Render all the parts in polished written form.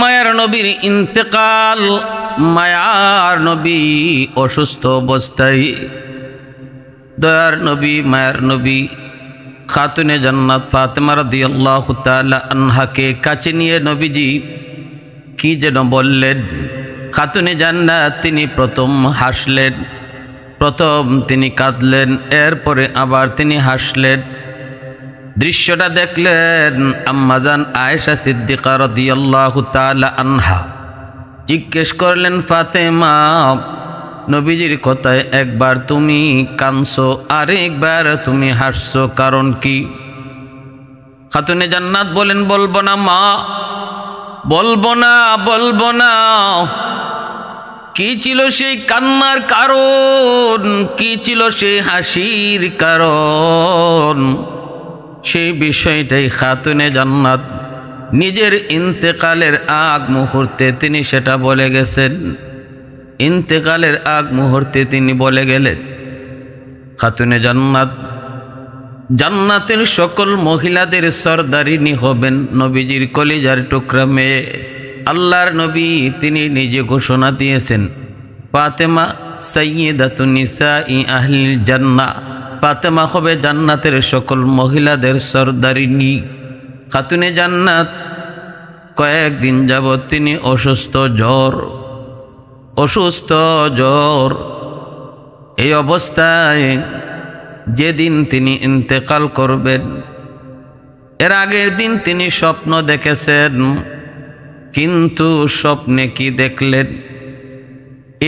মায়ার নবীর ইন্তেকাল। মায়ার নবী অসুস্থ অবস্থায় দয়ার নবী মায়ার নবী খাতুনে জান্নাত ফাতেমা রাদিয়াল্লাহু তাআলা আনহাকে কাছে নিয়ে নবীজি কি যেন বললেন। খাতুনে জান্নাত তিনি প্রথম হাসলেন, প্রথম তিনি কাঁদলেন, এরপরে আবার তিনি হাসলেন। দৃশ্যটা দেখলেন আম্মাজান আয়েশা সিদ্দিকা রাদিয়াল্লাহু তাআলা আনহা। জিজ্ঞেস করলেন, ফাতেমা নবীজির কথায় একবার তুমি কাঁদছো আর একবার তুমি হাসছো, কারণ কি? খাতুনে জান্নাত বলেন, বলবো না মা, বলবো না, বলবো না। কি ছিল সেই কান্নার কারণ, কি ছিল সেই হাসির কারণ? সেই বিষয়টাই খাতুনে জান্নাত নিজের ইন্তেকালের আগ মুহূর্তে তিনি সেটা বলে গেছেন। ইন্তেকালের আগ মুহূর্তে তিনি বলে গেলেন। খাতুনে জান্নাত জান্নাতের সকল মহিলাদের সরদারিনী হবেন, নবীজির কলিজার টুকরা মেয়ে। আল্লাহর নবী তিনি নিজে ঘোষণা দিয়েছেন, ফাতেমা সাইয়্যিদাতুন নিসাই আহলিল জান্নাহ, ফাতেমা হবে জান্নাতের সকল মহিলাদের সরদারিনী। খাতুনে জান্নাত কয়েকদিন যাবৎ তিনি অসুস্থ জ্বর। এই অবস্থায় যেদিন তিনি ইন্তেকাল করবেন এর আগের দিন তিনি স্বপ্ন দেখেছেন, কিন্তু স্বপ্নে কি দেখলেন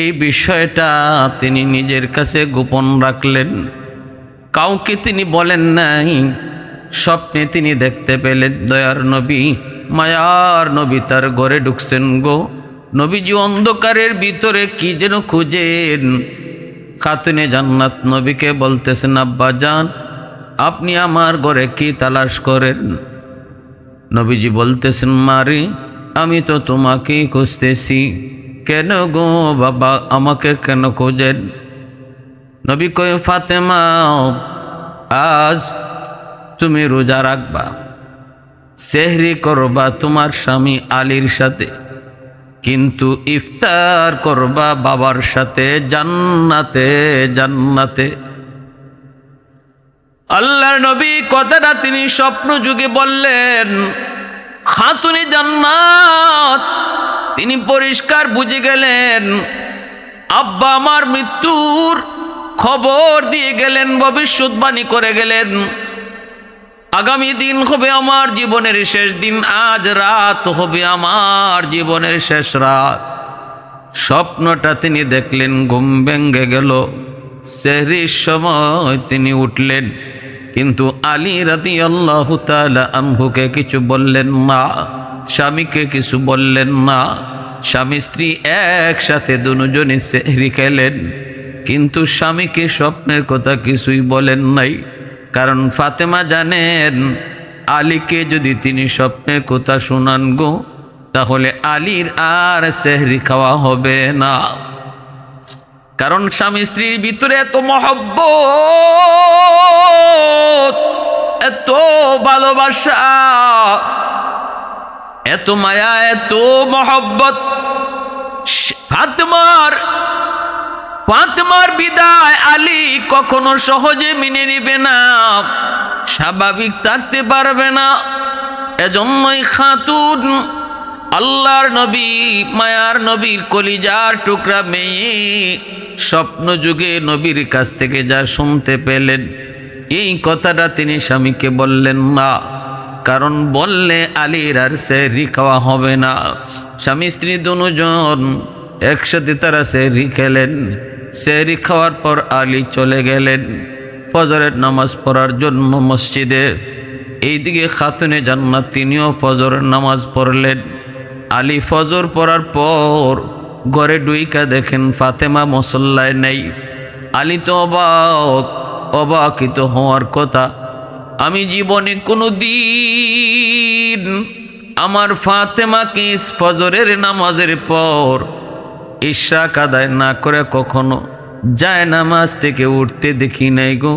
এই বিষয়টা তিনি নিজের কাছে গোপন রাখলেন, কাউকে তিনি বলেন নাই। স্বপ্নে তিনি দেখতে পেলেন দয়ার নবী মায়ার নবী তার ঘরে ঢুকছেন গো। নবীজি অন্ধকারের ভিতরে কি যেন খুঁজেন। খাতুনে জান্নাত নবীকে বলতেছেন, আব্বা জান আপনি আমার ঘরে কি তালাশ করেন? নবীজি বলতেছেন, মারে আমি তো তোমাকেই খুঁজতেছি। কেন গো বাবা, আমাকে কেন খোঁজেন? নবী কয়, ফাতেমা আজ তুমি রোজা রাখবা, সেহরি করবা তোমার স্বামী আলীর সাথে, কিন্তু ইফতার করবা বাবার সাথে জান্নাতে। আল্লাহর নবী কথাটা তিনি স্বপ্ন যুগে বললেন। খাতুনে জান্নাত তিনি পরিষ্কার বুঝে গেলেন, আব্বা আমার মৃত্যুর খবর দিয়ে গেলেন, ভবিষ্যৎবাণী করে গেলেন, আগামী দিন হবে আমার জীবনের শেষ দিন, আজ রাত হবে আমার জীবনের শেষ রাত। স্বপ্নটা তিনি দেখলেন, ঘুম ভেঙে গেল। সেহরির সময় তিনি উঠলেন, কিন্তু আলী রাদিয়াল্লাহু তাআলা আনহুকে কিছু বললেন না, স্বামীকে কিছু বললেন না। স্বামী স্ত্রী একসাথে দুজনে সেহরি খেলেন, কিন্তু স্বামীকে স্বপ্নের কথা কিছুই বলেন নাই। কারণ ফাতেমা জানেন আলীকে যদি তিনি স্বপ্নের কথা শোনান গো, তাহলে আলীর আর সেহরি খাওয়া হবে না। কারণ স্বামী স্ত্রীর ভিতরে এত মহব্বত, এত ভালোবাসা, এত মায়া, এত মহব্বত। ফাতেমার বিদায় আলী কখনো সহজে মেনে নিবে না, স্বাভাবিক থাকতে পারবে না। এজন্যই খাতুন আল্লাহর নবী মায়ার নবীর কলিজার টুকরা মেয়ে স্বপ্ন যুগে নবীর কাছ থেকে যা শুনতে পেলেন, এই কথাটা তিনি স্বামীকে বললেন না। কারণ বললে আলীর আর সেহরি খাওয়া হবে না। স্বামী স্ত্রী দুজন একসাথে তারা সেহরি খেলেন। সেহরি খাওয়ার পর আলী চলে গেলেন ফজরের নামাজ পড়ার জন্য মসজিদে। এইদিকে খাতুনে জান্নাত তিনিও ফজরের নামাজ পড়লেন। আলী ফজর পড়ার পর ঘরে ডুইকা দেখেন ফাতেমা মুসল্লায় নেই। আলী তো অবাকিত হওয়ার কথা। আমি জীবনে কোনো দিন আমার ফাতেমাকে ফজরের নামাজের পর ইশরাক আদায় না করে কখনো যায় নামাজ থেকে উঠতে দেখি নাই গো।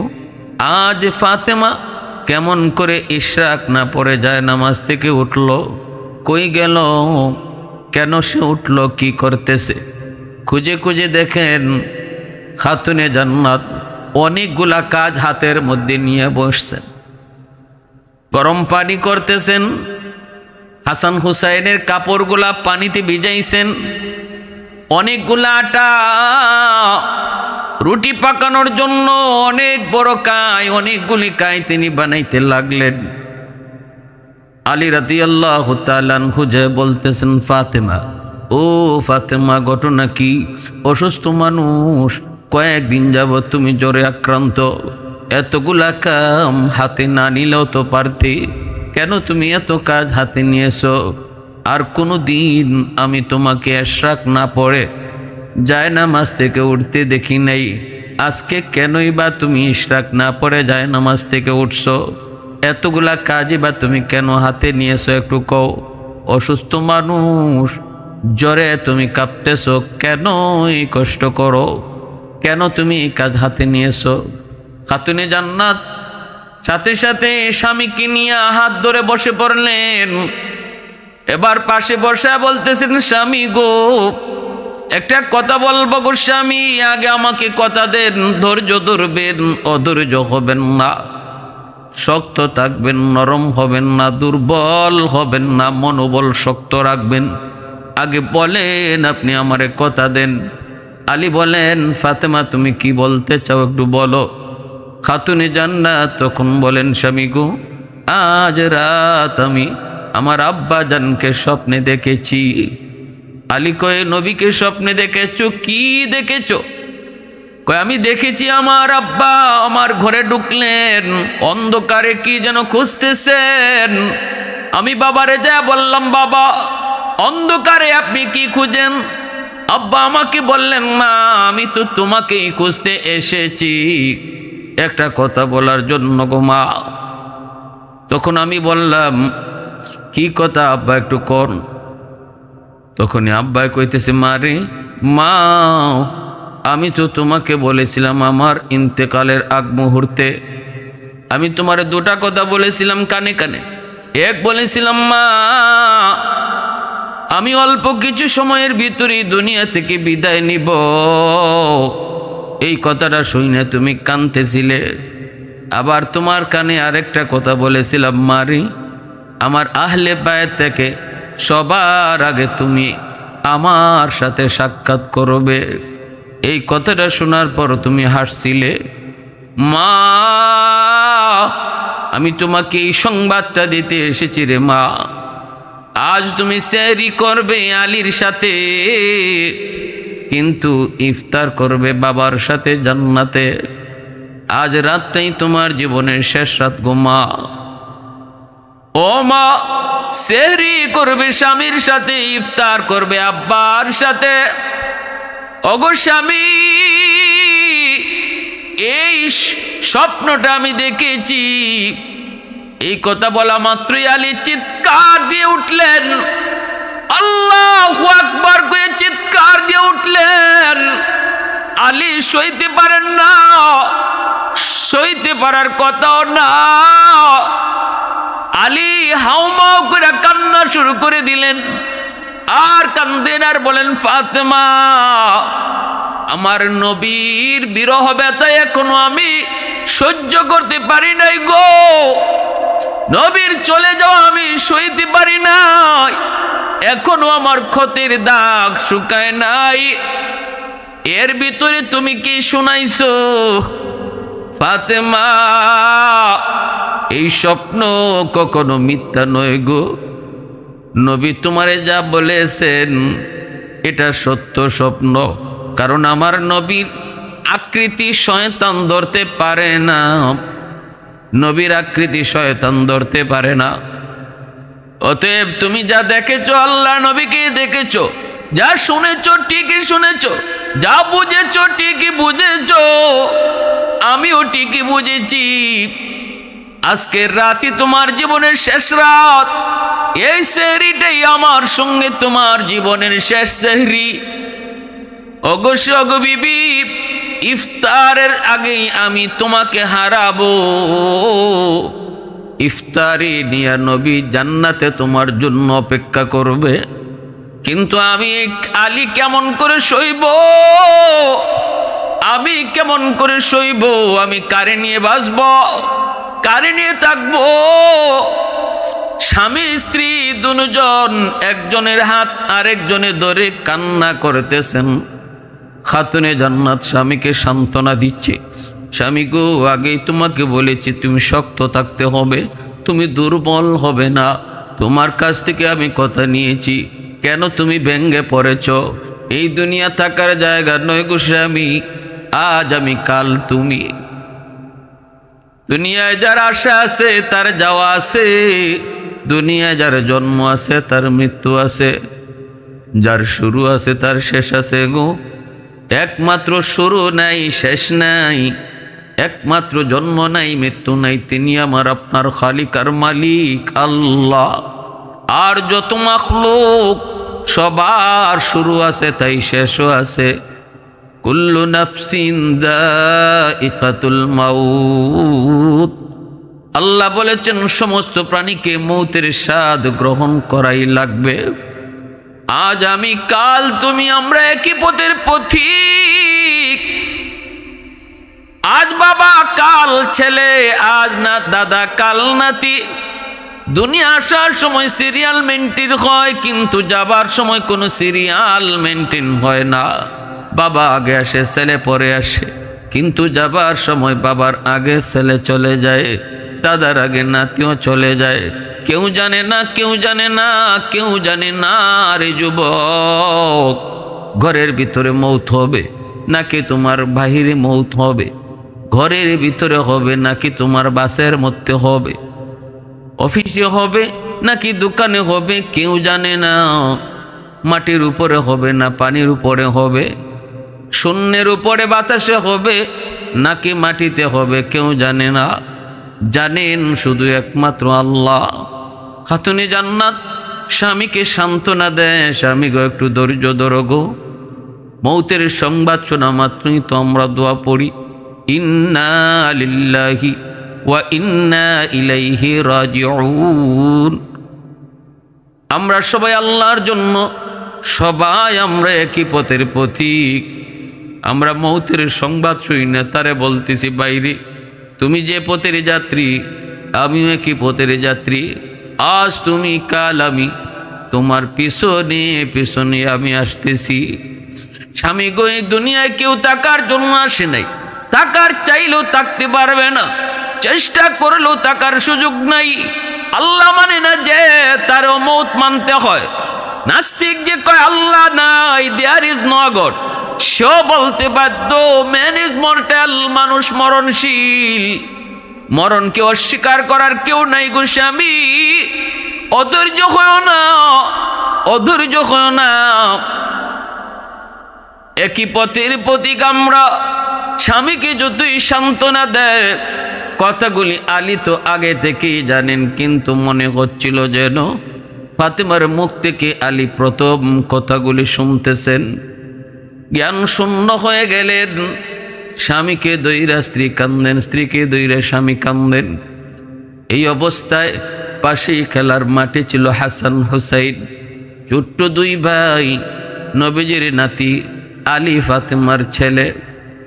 আজ ফাতেমা কেমন করে ইশরাক না পড়ে যায় নামাজ থেকে উঠল, কই গেল? কেন সে উঠল, কি করতেছে? খুঁজে খুঁজে দেখেন খাতুনে জান্নাত অনেকগুলা কাজ হাতের মধ্যে নিয়ে বসছেন, গরম পানি করতেছেন, হাসান হুসাইনের কাপড়গুলা পানিতে ভিজাইছেন, অনেকগুলা আটা রুটি পাকানোর জন্য অনেক বড় কাই, অনেকগুলি কাই তিনি বানাইতে লাগলেন। আলী রাদিয়াল্লাহু তাআলা আনহু যে বলতেছেন, ফাতেমা, ও ফাতেমা, ঘটনা কি? অসুস্থ মানুষ, কয়েকদিন যাবত তুমি জ্বরে আক্রান্ত, এতগুলা কাম হাতে না নিলেও তো পারতে, কেন তুমি এত কাজ হাতে নিয়েছো? আর কোনো দিন আমি তোমাকে ইশরাক না পড়ে জায়নামাজ থেকে উঠতে দেখি নাই, আজকে কেনই বা তুমি ইশরাক না পড়ে জায়নামাজ থেকে উঠছো? এতগুলা কাজই বা তুমি কেন হাতে নিয়েছো একটু কও। অসুস্থ মানুষ, জ্বরে তুমি কাঁপতেছো, কেন এই কষ্ট করো? কেন তুমি এই কাজ হাতে নিয়েছো? খাতুনে জান্নাত সাথে সাথে স্বামীকে নিয়ে হাত ধরে বসে পড়লেন। এবার পাশে বসে বলতেছেন, স্বামী গো, একটা কথা বলবো গো স্বামী, আগে আমাকে কথা দেন, ধৈর্য ধরবেন, অধৈর্য হবেন না, শক্ত থাকবেন, নরম হবেন না, দুর্বল হবেন না, মনোবল শক্ত রাখবেন। আগে বলেন, আপনি আমারে কথা দেন। আলী বলেন, ফাতেমা তুমি কি বলতে চাও একটু বলো। খাতুনে জান্নাত তখন বলেন, স্বামী গো, আজ রাত আমি আমার আব্বা জানকে স্বপ্নে দেখেছি। আলী কয়ে, নবীকে স্বপ্নে দেখেছো? কি দেখেছো? কয়, আমি দেখেছি আমার আব্বা আমার ঘরে ঢুকলেন, অন্ধকারে কি যেন খুঁজতেছেন। আমি বাবারে যা বললাম, বাবা অন্ধকারে আপনি কি খুঁজেন? আব্বা আমাকে বললেন, না আমি তো তোমাকেই খুঁজতে এসেছি, একটা কথা বলার জন্য গো মা। তখন আমি বললাম, কি কথা আব্বা একটু কোন। তখনই আব্বা কইতেছে, মা রে মা, আমি তো তোমাকে বলেছিলাম আমার ইন্তেকালের আগ মুহূর্তে আমি তোমারে দুটা কথা বলেছিলাম কানে কানে। এক বলেছিলাম, মা আমি অল্প কিছু সময়ের ভিতরে দুনিয়া থেকে বিদায় নিব। এই কথাটা শুনে তুমি কাঁদতেছিলে। আবার তোমার কানে আরেকটা কথা বলেছিলাম, মারি আমার আহলে বায়ত থেকে সবার আগে তুমি আমার সাথে সাক্ষাৎ করবে। এই কথাটা শোনার পর তুমি হাসছিলে। মা আমি তোমাকে এই সংবাদটা দিতে এসেছি রে মা, আজ তুমি সেহরি করবে আলীর সাথে, কিন্তু ইফতার করবে বাবার সাথে জান্নাতে। আজ রাতটাই তোমার জীবনের শেষ রাত গো মা। ও মা, সেহরি করবে স্বামীর সাথে, ইফতার করবে আব্বার সাথে। ওগো স্বামী, এই স্বপ্নটা আমি দেখেছি। এই কথা বলা মাত্রই আলী চিৎকার দিয়ে উঠলেন, আল্লাহু আকবার করে চিৎকার দিয়ে উঠলেন। আলী সইতে পারেন না, সইতে পারার কথাও না। আলী হাউমাউ করে কান্না শুরু করে দিলেন। আর কান্দেন আর বলেন, ফাতেমা আমার নবীর বিরহ ব্যথা এখনো আমি সহ্য করতে পারি নাই গো। নবীর চলে যাওয়া আমি সইতে পারি নাই, এখনো আমার ক্ষতের দাগ শুকায় নাই। এর ভিতরে তুমি কি শুনাইছো ফাতেমা? এই স্বপ্ন কখনো মিথ্যা নয় গো। নবী তোমারে যা বলেছেন এটা সত্য স্বপ্ন, কারণ আমার নবীর আকৃতি শয়তান ধরতে পারে না। নবীর আকৃতি শয়তান ধরতে পারে না। অতএব তুমি যা দেখেছো আল্লাহ নবীকে দেখেছো, যা শুনেছো ঠিকই শুনেছো, যা বুঝেছো ঠিকই বুঝেছো, আমিও ঠিকই বুঝেছি। আজকের রাতই তোমার জীবনের শেষ রাত। এই সেহরিটাই আমার সঙ্গে তোমার জীবনের শেষ সেহরি। অবশ্য গো বিবি, ইফতারের আগেই আমি তোমাকে হারাবো। ইফতারি নিয়ে নবী জান্নাতে তোমার জন্য অপেক্ষা করবে। কিন্তু আমি আলী কেমন করে সইব, আমি কেমন করে সইব, আমি কারে নিয়ে বাঁচব, কারে নিয়ে থাকবো। স্বামী স্ত্রী দুজন একজনের হাত আরেকজনে ধরে কান্না করতেছেন। খাতুনে জান্নাত স্বামীকে সান্ত্বনা দিচ্ছে, স্বামী গো, আগেই তোমাকে বলেছি তুমি শক্ত থাকতে হবে, তুমি দুর্বল হবে না। তোমার কাছ থেকে আমি কথা নিয়েছি, কেন তুমি ভেঙ্গে পড়েছ? এই দুনিয়া থাকার জায়গা নয় গো স্বামী, আজ আমি কাল তুমি। দুনিয়ায় যার আশা আছে তার যাওয়া আছে, দুনিয়ায় যার জন্ম আছে তার মৃত্যু আছে, যার শুরু আছে তার শেষ আছে গো। একমাত্র শুরু নাই, শেষ নাই, একমাত্র জন্ম নাই, মৃত্যু নাই, তিনি আমার আপনার খালিক আর মালিক আল্লাহ। আর যত মাখলুক সবার শুরু আছে তাই শেষও আছে। কুল্লু নাফসিন যায়িকাতুল মাউত, আল্লাহ বলেছেন সমস্ত প্রাণীকে মৌতের স্বাদ গ্রহণ করাই লাগবে। আজ আমি কাল তুমি, আমরা একই পথের পথিক। আজ বাবা কাল ছেলে, আজ না দাদা কাল নাতি। দুনিয়া আসার সময় সিরিয়াল মেনটেন হয়, কিন্তু যাবার সময় কোনো সিরিয়াল মেনটেন হয় না। বাবা আগে আসে, ছেলে পরে আসে, কিন্তু যাবার সময় বাবার আগে ছেলে চলে যায়, দাদার আগে নাতিও চলে যায়। কেউ জানে না, কেউ জানে না, কেউ জানে না রে যুবক, ঘরের ভিতরে মৌত হবে নাকি তোমার বাহিরে মৌত হবে, ঘরের ভিতরে হবে নাকি তোমার বাসের মধ্যে হবে, অফিসে হবে নাকি দোকানে হবে, কেউ জানে না। মাটির উপরে হবে না পানির উপরে হবে, শূন্যের উপরে বাতাসে হবে নাকি মাটিতে হবে, কেউ জানে না। জানেন শুধু একমাত্র আল্লাহ। খাতুনে জান্নাত স্বামীকে সান্ত্বনা দেয়, স্বামী গো একটু ধৈর্য ধরো গো, মৌতের সংবাদ শোনা মাত্রই তো আমরা দোয়া পড়ি, ইন্না লিল্লাহি ওয়া ইন্না ইলাইহি রাজিউন। আমরা সবাই আল্লাহর জন্য, সবাই আমরা একই পথের পথিক। আমরা মৌতের সংবাদ শুনি না, তারে বলতেছি বাইরে তুমি যে পথের যাত্রী, আমিও একই পথের যাত্রী। আজ তুমি কাল আমি, তোমার পিছনে পিছনে আমি আসতেছি। স্বামী গো, এই দুনিয়ায় কেউ টাকার জন্য আসে নাই, টাকার চাইলেও থাকতে পারবে না, চেষ্টা করলেও টাকার সুযোগ নাই। আল্লাহ মানে না যে তারও মৌত মানতে হয়। নাস্তিক যে কয় আল্লাহ নাই, দেয়ার ইজ নো গড, সেও বলতে বাধ্য ম্যান ইজ মর্টাল, মানুষ মরণশীল, মরণকে অস্বীকার করার কেউ নাই গো স্বামী। অধৈর্য হও না, অধৈর্য হও না। একই পথের প্রতীক আমরা। স্বামীকে যতই সান্ত্বনা দেয়, কথাগুলি আলী তো আগে থেকেই জানেন, কিন্তু মনে হচ্ছিল যেন ফাতেমার মুখ থেকে আলী প্রথম কথাগুলি শুনতেছেন। জ্ঞান শূন্য হয়ে গেলেন। স্বামীকে দইরা স্ত্রী কান্দেন, স্ত্রীকে দইরা স্বামী কান্দেন। এই অবস্থায় পাশেই খেলার মাঠে ছিল হাসান হুসাইন, ছোট্ট দুই ভাই, নবীজির নাতি আলী ফাতেমার ছেলে।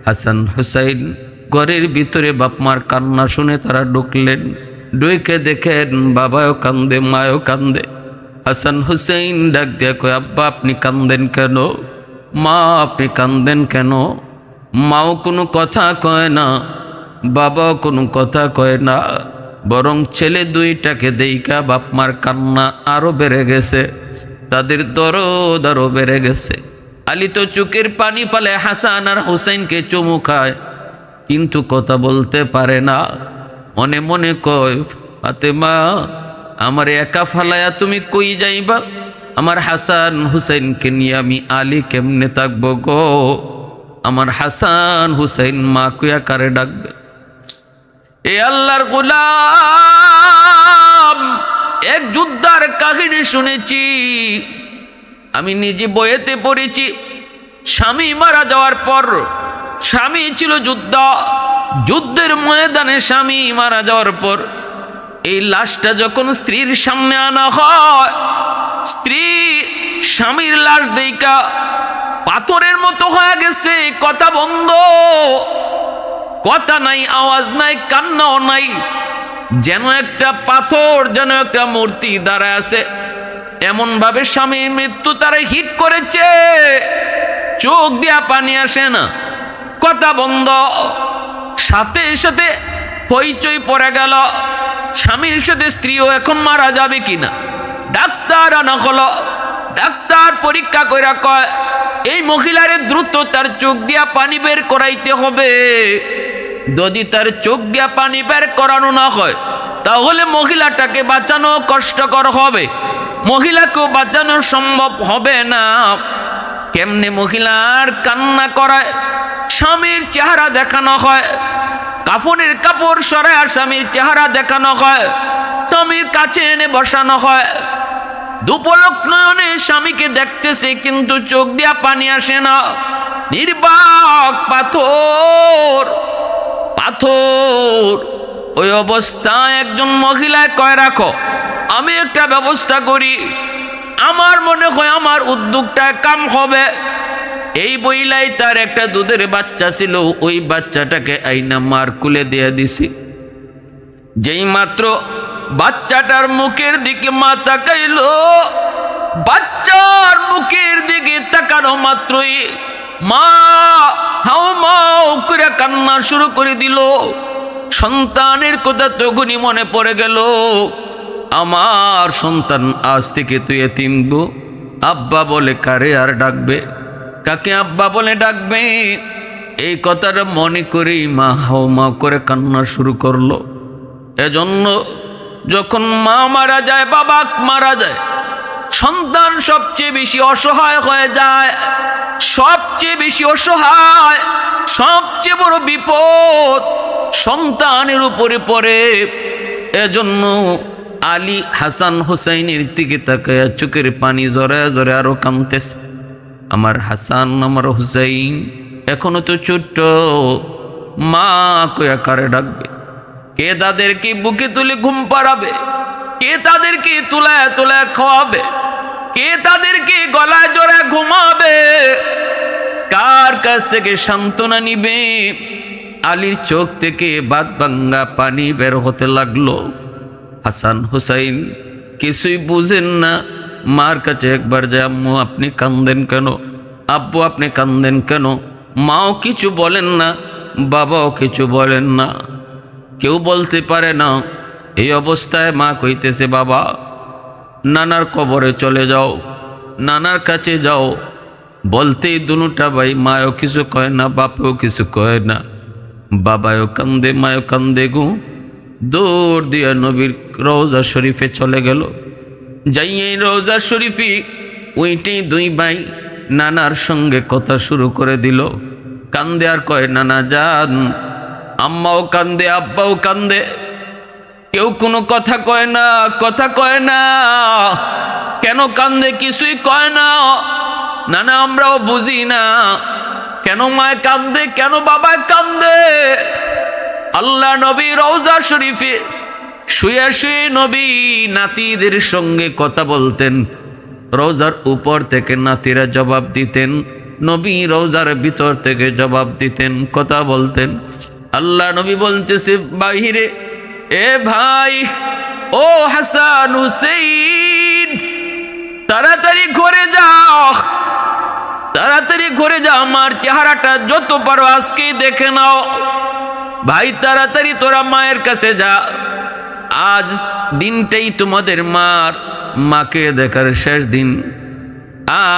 হাসান হুসাইন ঘরের ভিতরে বাপমার কান্না শুনে তারা ঢুকলেন। ঢুকে দেখেন বাবাও কান্দে, মাও কান্দে। হাসান হুসাইন ডাক দিয়া কয়, আব্বা আপনি কান্দেন কেন? মা আপনি কান্দেন কেন? মাও কোনো কথা কয় না, বাবাও কোনো কথা কয় না, বরং ছেলে দুইটাকে দেইকা বাপমার কান্না আরো বেড়ে গেছে, তাদের দরদ আরো বেড়ে গেছে। আলী তো চোখের পানি ফেলে হাসান আর হুসাইনকে চুমু খায়, কিন্তু কথা বলতে পারে না। মনে মনে কয়, ফাতেমা আমার একা ফালায়া তুমি কই যাইবা? আমার হাসান হুসাইনকে নিয়ে আমি আলী কেমনে থাকবো গো? আমার হাসান হুসাইন মা কুয়া কারে ডাকবে? এ আল্লাহর গোলাম, এক যুদ্ধার কাহিনী শুনেছি, আমি নিজে বইয়েতে পড়েছি। স্বামী মারা যাওয়ার পর, স্বামী ছিল যুদ্ধের ময়দানে স্বামী মারা যাওয়ার পর এই লাশটা যখন স্ত্রীর সামনে আনা হয়, স্ত্রী স্বামীর লাশ দেইকা পাথরের মতো হয়ে গেছে, কথা বন্ধ, কথা নাই, আওয়াজ নাই, কান্নাও নাই, যেন একটা পাথর, যেন একটা মূর্তি দাঁড়ায় আছে। এমন ভাবে স্বামীর মৃত্যু তারা হিট করেছে, চোখ দিয়া পানি আসে না, কথা বন্ধ। সাথে সাথে হইচই পড়ে গেল, স্বামীর সাথে স্ত্রীও এখন মারা যাবে কিনা। ডাক্তার আনা হলো, ডাক্তার পরীক্ষা কইরা কয় এই মহিলারে দ্রুত তার চোখ দিয়া পানি বের করাইতে হবে। যদি তার চোখ দিয়া পানি বের করানো না হয় তাহলে মহিলাটাকে বাঁচানো কষ্টকর হবে, মহিলাকেও বাঁচানো সম্ভব হবে না। কেমনে মহিলার কান্না করায়, স্বামীর চেহারা দেখানো হয়, কাফনের কাপড় সরায় আর স্বামীর চেহারা দেখানো হয়, স্বামীর কাছে এনে বসানো হয়। দুপলক নয়নে স্বামীকে দেখতেছে কিন্তু চোখ দিয়া পানি আসে না, নির্বাক পাথর পাথর। ওই অবস্থায় একজন মহিলায় কয় রাখো, আমি একটা ব্যবস্থা করি, আমার মনে হয় আমার উদ্যোগটা কাম হবে। এই বইলাই তার একটা দুধের বাচ্চা ছিল, ওই বাচ্চাটাকে আইনা মার কুলে দিয়ে দিছি। যেই মাত্র বাচ্চাটার মুখের দিকে মা তাকাইল, বাচ্চার মুখের দিকে তাকানো মাত্রই মা হাও মাও করে কান্না শুরু করে দিল। সন্তানের কথা তখনই মনে পড়ে গেল, আমার সন্তান আজ থেকে তুই এতিম গো। আব্বা বলে কারে আর ডাকবে, কাকে আব্বা বলে ডাকবে, এই কথাটা মনে করেই মা হাও মাও করে কান্না শুরু করলো। এজন্য যখন মা মারা যায়, বাবা মারা যায়, সন্তান সবচেয়ে বেশি অসহায় হয়ে যায়, সবচেয়ে বেশি অসহায়, সবচেয়ে বড় বিপদ সন্তানের উপরে পড়ে। এজন্য আলী হাসান হুসাইনের দিকে তাকায়া চোখের পানি জড়ায় জড়ায় আরো কাঁদতেছে। আমার হাসান, আমার হুসাইন এখনো তো ছোট্ট, মা কয়া কারে ডাকবে, কে তাদেরকে বুকে তুলে ঘুম পাড়াবে, কে তাদেরকে তুলায় তুলায় খাওয়াবে, কে তাদেরকে গলায় জড়ায় ঘুমাবে, কার কাছ থেকে সান্ত্বনা নিবে। আলীর চোখ থেকে বাদ ভাঙ্গা পানি বের হতে লাগলো। হাসান হুসাইন কিছুই বুঝেন না, মার কাছে একবার যায়, আম্মু আপনি কান্দেন কেন, আব্বু আপনি কান্দেন কেন। মাও কিছু বলেন না, বাবাও কিছু বলেন না, কেউ বলতে পারে না। এই অবস্থায় মা কইতেছে, বাবা নানার কবরে চলে যাও, নানার কাছে যাও। বলতেই দুটা ভাই, মায়ও কিছু কয় না, বাপেও কিছু কয় না, বাবায়ও কান্দে মায়ও কান্দে গো। দৌড় দিয়া নবীর রওজা শরীফে চলে গেল। যাইয়ে রওজা শরীফে ওইটাই দুই ভাই নানার সঙ্গে কথা শুরু করে দিল। কান্দে আর কয় নানা যান, আম্মাও কান্দে, আব্বাও কান্দে, কেউ কোনো কথা কয় না, কথা কয় না। কেন কান্দে কিছুই কয় না। নানা আমরাও বুঝি না কেন মায় কান্দে, কেন বাবায় কান্দে। আল্লাহ নবী রওজা শরীফে শুয়ে শুয়ে নবী নাতিদের সঙ্গে কথা বলতেন। রওজার উপর থেকে নাতিরা জবাব দিতেন, নবী রওজার ভিতর থেকে জবাব দিতেন, কথা বলতেন। আল্লাহ নবী বলতেছে বাহিরে, এ ভাই, ও হাসান হুসেইন, তাড়াতাড়ি ঘরে যাও, তাড়াতাড়ি ঘরে যাও, আমার চেহারাটা যত পারো আজকেই দেখে নাও। ভাই তাড়াতাড়ি তোরা মায়ের কাছে যা, আজ দিনটাই তোমাদের মাকে দেখার শেষ দিন,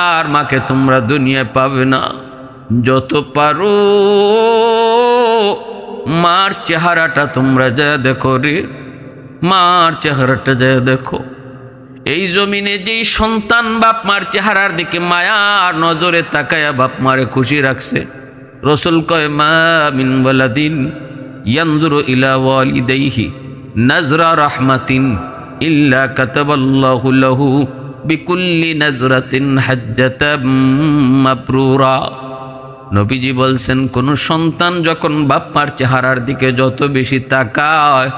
আর মাকে তোমরা দুনিয়ায় পাবে না। যত পারো মার চেহারাটা তোমরা যা দেখো রে, মার চেহারাটা যা দেখো। এই জমিনে যেই সন্তান বাপ মার চেহারার দিকে মায়ার নজরে তাকায়া বাপ মারে খুশি রাখছে, রসুল কয় মা মিন ওয়ালাদিন ইয়ানজুরু ইলা ওয়ালিদাইহি নাজরা রাহমাতিন ইল্লা কাতাবাল্লাহু লাহু বিকুল্লি নাজরাতিন হাজ্জাতাম মাবরুরা। নবীজি বলছেন, কোন সন্তান যখন বাপ মার চেহারার দিকে যত বেশি তাকায়,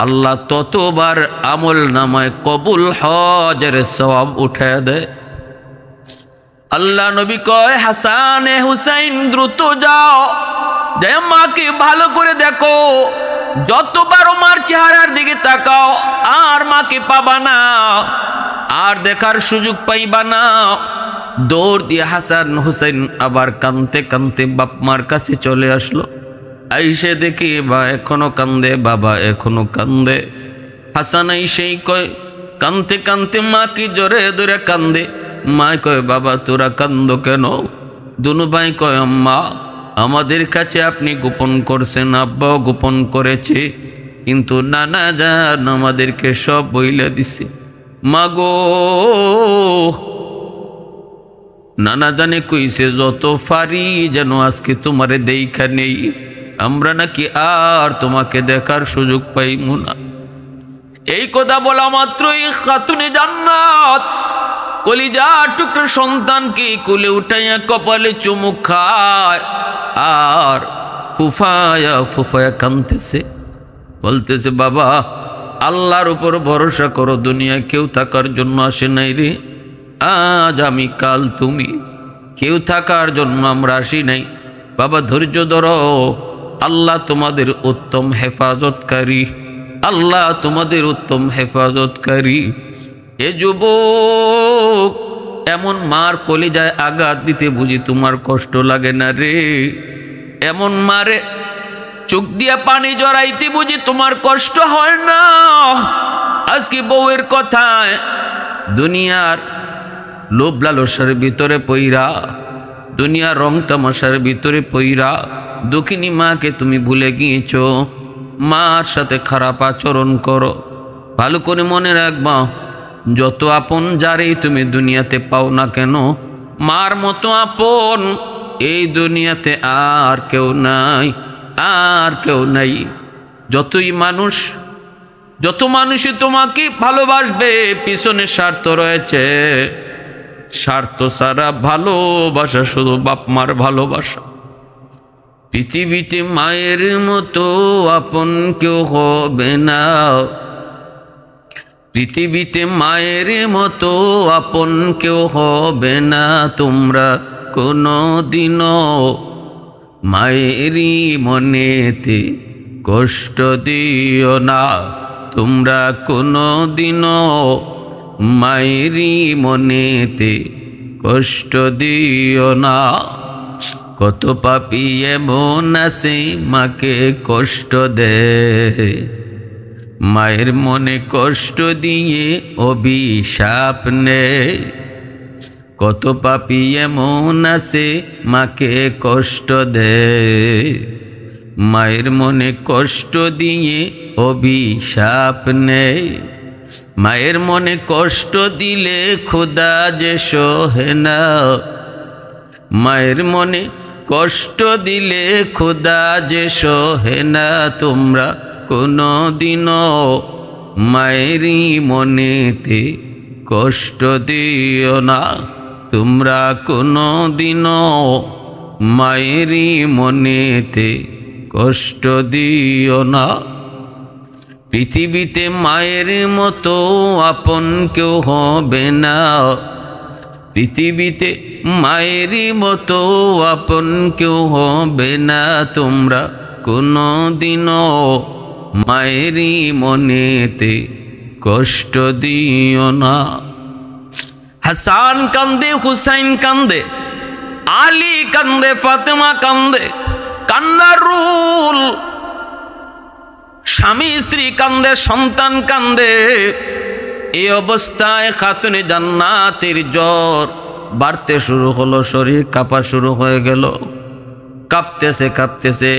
আল্লাহ ততবার আমল নামায় কবুল হজের সওয়াব উঠায় দেয়। আল্লাহ নবী কয়, হাসান এ হুসাইন দ্রুত যাও, যে মাকে ভালো করে দেখো, যতবার মার চেহারার দিকে তাকাও আর মাকে পাবা না, আর দেখার সুযোগ পাইবা না। দৌড় দিয়ে হাসান হুসাইন আবার কাঁদতে কাঁদতে বাপ মার কাছে চলে আসলো। আইসে দেখি মা এখনো কান্দে, বাবা এখনো কান্দে। হাসান আইসেই কয়, কাঁদতে কাঁদতে মা কি জোরে ধরে কান্দে। মা কয়, বাবা তোরা কান্দ কেন? দুনু ভাই কয়, আম্মা আমাদের কাছে আপনি গোপন করছেন, আব্বাও গোপন করেছে, কিন্তু নানা জান আমাদেরকে সব বইলা দিছে। মা গো, নানা জানে কইছে যত ফারি যেন আজকে তোমারে দেখা নেই, আমরা নাকি আর তোমাকে দেখার সুযোগ পাইমু না। এই কথা বলা মাত্রই খাতুনে জান্নাত কলিজা টুকরো সন্তানকে কোলে উঠাইয়া কপালে চুমুক খায়, আর ফুফায়া ফুফায়া কাঁদতেছে, বলতেছে, বাবা আল্লাহর উপর ভরসা করো, দুনিয়া কেউ থাকার জন্য আসে নাই রে, আজ আমি কাল তুমি, কেউ থাকার জন্য আমরা আসি নাই। বাবা ধৈর্য ধরো, আল্লাহ তোমাদের উত্তম হেফাজতকারী, আল্লাহ তোমাদের উত্তম হেফাজতকারী। এ যুবক, এমন মার কলিজায় আঘাত দিতে বুঝি তোমার কষ্ট লাগে না রে? এমন মারে চোখ দিয়া পানি জড়াইতে বুঝি তোমার কষ্ট হয় না? আজকে বউয়ের কথায় দুনিয়ার লোভ লালসার ভিতরে পইরা, দুনিয়ার রং তামাশার ভিতরে পইরা দুঃখিনী মাকে তুমি ভুলে গিয়েছ। মার সাথে খারাপ আচরণ করো। ভালো করে মনে রাখবা, যত আপন যারেই তুমি দুনিয়াতে পাও না কেন, মার মতো আপন এই দুনিয়াতে আর কেউ নাই, আর কেউ নাই। যত মানুষই তোমাকে ভালোবাসবে, পিছনে স্বার্থ রয়েছে। স্বার্থ ছাড়া ভালোবাসা শুধু বাপ মার ভালোবাসা। পৃথিবীতে মায়ের মতো আপন কেউ হবে না, পৃথিবীতে মায়ের মতো আপন কেউ হবে না। তোমরা কোনো দিনও মায়েরই মনেতে কষ্ট দিও না, তোমরা কোনো দিনও মায়েরই মনেতে কষ্ট দিও না। কত পাপী এমন আছে মাকে কষ্ট দেয়, মায়ের মনে কষ্ট দিয়ে অভিশাপ নেয়। কত পাপী এমন আছে মাকে কষ্ট দেয়, মায়ের মনে কষ্ট দিয়ে অভিশাপ নেয়। মায়ের মনে কষ্ট দিলে খোদা যে সহে না, মায়ের মনে কষ্ট দিলে খোদা যে সহে না। তোমরা কোনো দিনও মায়েরই মনেতে কষ্ট দিও না, তোমরা কোনো দিনও মায়েরই মনেতে কষ্ট দিও না। পৃথিবীতে মায়ের মতো আপন কেউ হবে না, পৃথিবীতে মায়ের মতো আপন কেউ হবে না। তোমরা কোনো দিনও মায়েরই মনেতে কষ্ট দিও না। হাসান কান্দে, হুসাইন কান্দে, আলী কান্দে, ফাতেমা কান্দে, কান্নার রুল। স্বামী স্ত্রী কান্দে, সন্তান কান্দে। এই অবস্থায় খাতুনে জান্নাতের জ্বর বাড়তে শুরু হলো, শরীর কাঁপা শুরু হয়ে গেল। কাঁপতেছে কাঁপতেছে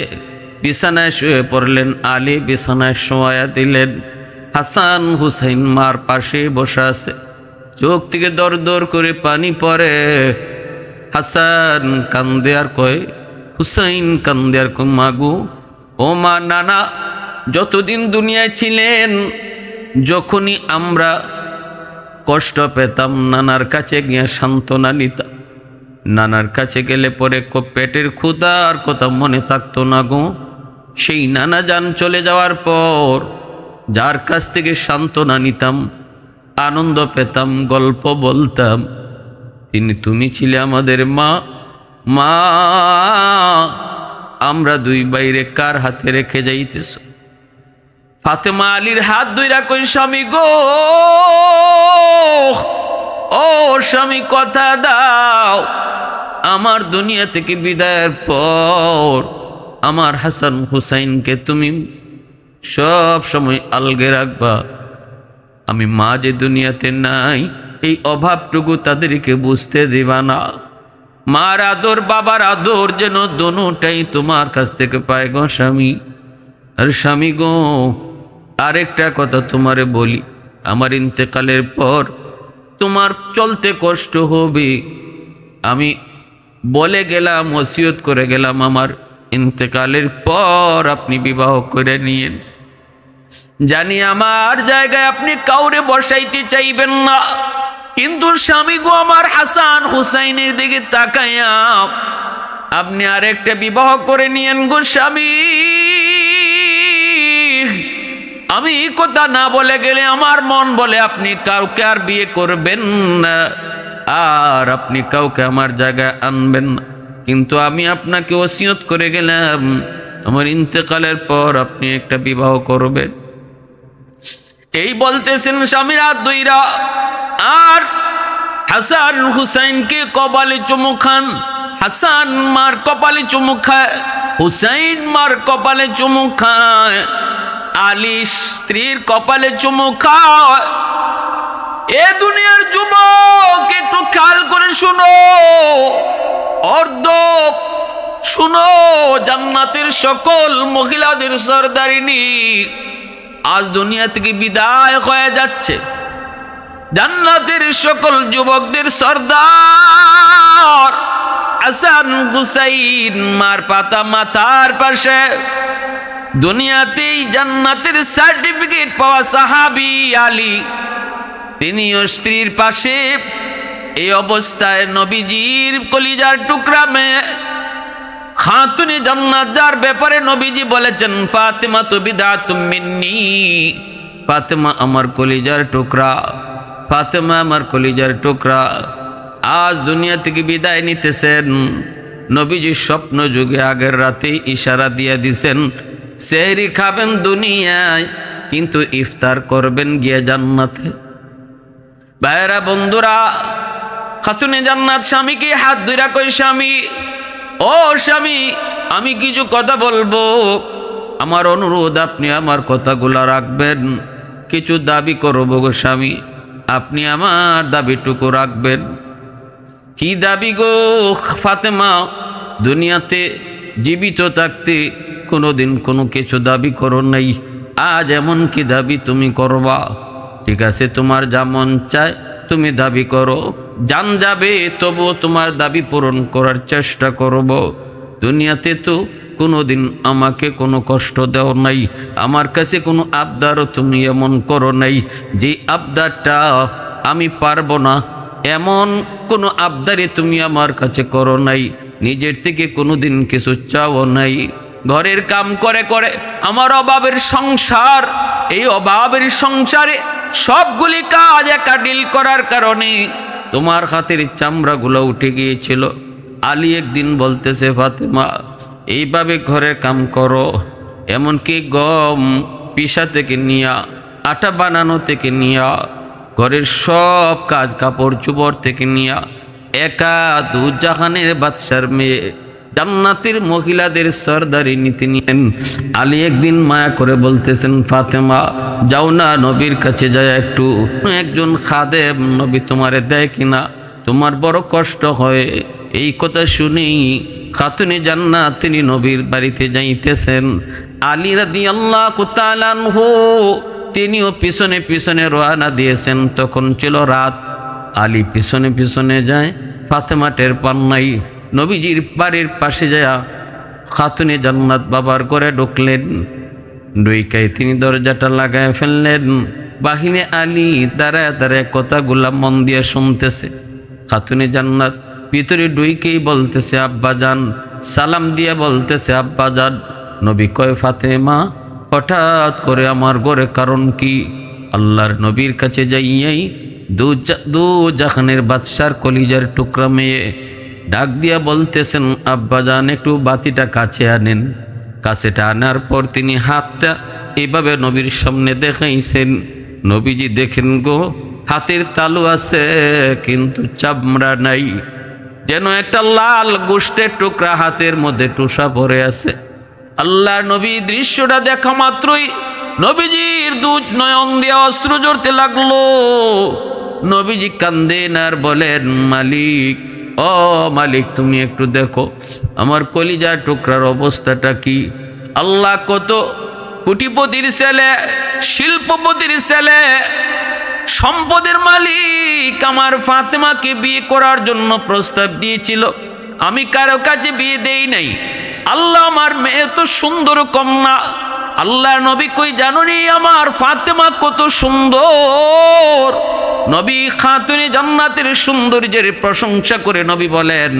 বিছানায় শুয়ে পড়লেন। আলী বিছানায় শোয়া দিলেন। হাসান হুসাইন মার পাশে বসে আছে, চোখ থেকে দর দর করে পানি পড়ে। হাসান কান্দে আর কয়, হুসাইন কান্দে আর কয়, মাগু ও মা, নানা যতদিন দুনিয়ায় ছিলেন, যখনই আমরা কষ্ট পেতাম নানার কাছে গিয়ে সান্ত্বনা নিতাম। নানার কাছে গেলে পরে পেটের ক্ষুধা আর কথা মনে থাকতো না গো। সেই নানা যান চলে যাওয়ার পর যার কাছ থেকে সান্ত্বনা নিতাম, আনন্দ পেতাম, গল্প বলতাম, তুমি ছিলে আমাদের মা। মা, আমরা দুই বাইরে কার হাতে রেখে যাইতেছ? ফাতেমা আলীর হাত ধইরা কই, স্বামী গো, ও স্বামী, কথা দাও, আমার দুনিয়া থেকে বিদায়ের পর আমার হাসান হুসাইনকে তুমি সব সময় আলগে রাখবা। আমি মা যে দুনিয়াতে নাই, এই অভাবটুকু তাদেরকে বুঝতে দিবা না। মার আদর বাবার আদর যেন দোনোটাই তোমার কাছ থেকে পায় গো স্বামী। আর স্বামী গো, আরেকটা কথা তোমারে বলি, আমার ইন্তেকালের পর তোমার চলতে কষ্ট হবে। আমি বলে গেলাম, ওসিয়ত করে গেলাম, আমার ইন্তেকালের পর আপনি বিবাহ করে নিয়েন। জানি আমার জায়গায় আপনি কাউরে বসাইতে চাইবেন না, কিন্তু স্বামী গো, আমার হাসান হুসাইনের দিকে তাকাইয়া আপনি আরেকটা বিবাহ করে নিয়েন গো স্বামী। আমি কথা না বলে গেলে আমার মন বলে আপনি কাউকে আর বিয়ে করবেন না, আর আপনি কাউকে আমার জায়গায় আনবেন না, কিন্তু আমি আপনাকে ওসিয়ত করে গেলাম আমার ইন্তেকালের পর আপনি একটা বিবাহ করবেন। এই বলতেছেন স্বামীর হাত ধইরা, আর হাসান হুসাইনকে কপালে চুমু খান। হাসান মার কপালে চুমু খায়, হুসাইন মার কপালে চুমু খায়, আলী স্ত্রীর কপালে চুমু খায়। এ দুনিয়ার যুবক, একটু খেয়াল করে শুনো, অর্ধ শুনো, জান্নাতের সকল মহিলাদের সরদারিনী আজ দুনিয়া থেকে বিদায় হয়ে যাচ্ছে। জান্নাতের সকল যুবকদের সর্দার হাসান হুসাইন মার পাতা মাথার পাশে, দুনিয়াতেই জান্নাতের সার্টিফিকেট পাওয়া সাহাবী আলী, তিনিও স্ত্রীর পাশে। এই অবস্থায় নবীজির কলিজার টুকরা মেয়ে খাতুনে জান্নাত, যার ব্যাপারে নবীজি বলেছেন ফাতেমা তো বিদআতুম মিন্নি, ফাতেমা আমার কলিজার টুকরা, ফাতেমা আমার কলিজার টুকরা, আজ দুনিয়া থেকে বিদায় নিতেছেন। নবীজি স্বপ্ন যুগে আগের রাতে ইশারা দিয়ে দিছেন, সেহরি খাবেন দুনিয়ায়, কিন্তু ইফতার করবেন গিয়ে জান্নাতে। ভাইরা বন্ধুরা, খাতুনে জান্নাত স্বামীকে হাত ধইরা কই, স্বামী, ও স্বামী, আমি কিছু কথা বলবো, আমার অনুরোধ আপনি আমার কথাগুলা রাখবেন। কিছু দাবি করবো গো স্বামী, আপনি আমার দাবিটুকু রাখবেন। কি দাবি গো ফাতেমা? দুনিয়াতে জীবিত থাকতে কোনোদিন কোনো কিছু দাবি করো নাই, আজ এমন কি দাবি তুমি করবা? ঠিক আছে, তোমার যা মন চায় তুমি দাবি করো, জান যাবে তবু তোমার দাবি পূরণ করার চেষ্টা করব। দুনিয়াতে তো কোনোদিন আমাকে কোনো কষ্ট দেও নাই, আমার কাছে কোনো আবদারও তুমি এমন করো নাই যে আবদারটা আমি পারবো না, এমন কোনো আবদারে তুমি আমার কাছে করো নাই। নিজের থেকে কোনোদিন কিছু চাও নাই। ঘরের কাম করে করে আমার অভাবের সংসার, এই অভাবের সংসারে সবগুলি কাজ একা ডিল করার কারণে তোমার হাতের চামড়াগুলো উঠে গিয়েছিল। আলী একদিন বলতেছে, ফাতেমা এইভাবে ঘরের কাম করো, এমনকি গম পিসা থেকে নিয়া, আটা বানানো থেকে নিয়া, ঘরের সব কাজ কাপড় চোপড় থেকে নিয়া, একা দুজাহানের বাদশার মেয়ে, জান্নাতের মহিলাদের সরদারি নীতি নিয়েন। আলী একদিন মায়া করে বলতেছেন, ফাতেমা যাও না নবীর কাছে যায় একটু, একজন খাদেম নবী তোমারে দেয় কিনা, তোমার বড় কষ্ট হয়। এই কথা শুনি খাতুনে জান্নাত তিনি নবীর বাড়িতে যাইতেছেন। আলী রাদিয়াল্লাহু তাআলা আনহু তিনিও পিছনে পিছনে রওনা দিয়েছেন। তখন ছিল রাত। আলী পিছনে পিছনে যায়, ফাতেমা টের পান নাই। নবীজির বাড়ির পাশে যায় খাতুনে জান্নাত বাবার ঘরে ঢুকলেন। ডুইকায় তিনি দরজাটা লাগায় ফেললেন। বাহিরে আলী দাঁড়ায় দাঁড়ায় কথাগুলা মন দিয়ে শুনতেছে। খাতুনে জান্নাত ভিতরে ডুইকেই বলতেছে, আব্বা যান, সালাম দিয়ে বলতেছে, আব্বা যান। নবী কয়, ফাতেমা হঠাৎ করে আমার ঘরে কারণ কি? আল্লাহর নবীর কাছে যাইয়াই দু জাহানের বাদশার কলিজার টুকরা মেয়ে ডাক দিয়া বলতেছেন, আব্বাজান একটু বাতিটা কাছে আনেন। কাছেটা আনার পর তিনি হাতটা এভাবে নবীর সামনে দেখাইছেন। নবীজি দেখেন গো, হাতের তালু আছে কিন্তু চামড়া নাই, যেন একটা লাল গোশতের টুকরা হাতের মধ্যে টুসা পড়ে আছে। আল্লাহ নবী দৃশ্যটা দেখা মাত্রই নবীজির দুধ নয়ন দিয়ে অশ্রু ঝরতে লাগলো। নবীজি কান্দেন আর বলেন, মালিক, ও মালিক, তুমি একটু দেখো আমার কলিজার টুকরার অবস্থাটা কি। আল্লাহ কত কোটিপতির ছেলে, শিল্পপতির ছেলে, সম্পদের মালিক আমার ফাতেমাকে বিয়ে করার জন্য প্রস্তাব দিয়েছিল, আমি কারো কাছে বিয়ে দেই নাই। আল্লাহ, আমার মেয়ে তো সুন্দর কন্যা। আল্লাহ নবী কই জানুনি আমার ফাতেমা কত সুন্দর। নবী খাতুনে জান্নাতের সৌন্দর্যের প্রশংসা করে নবী বলেন,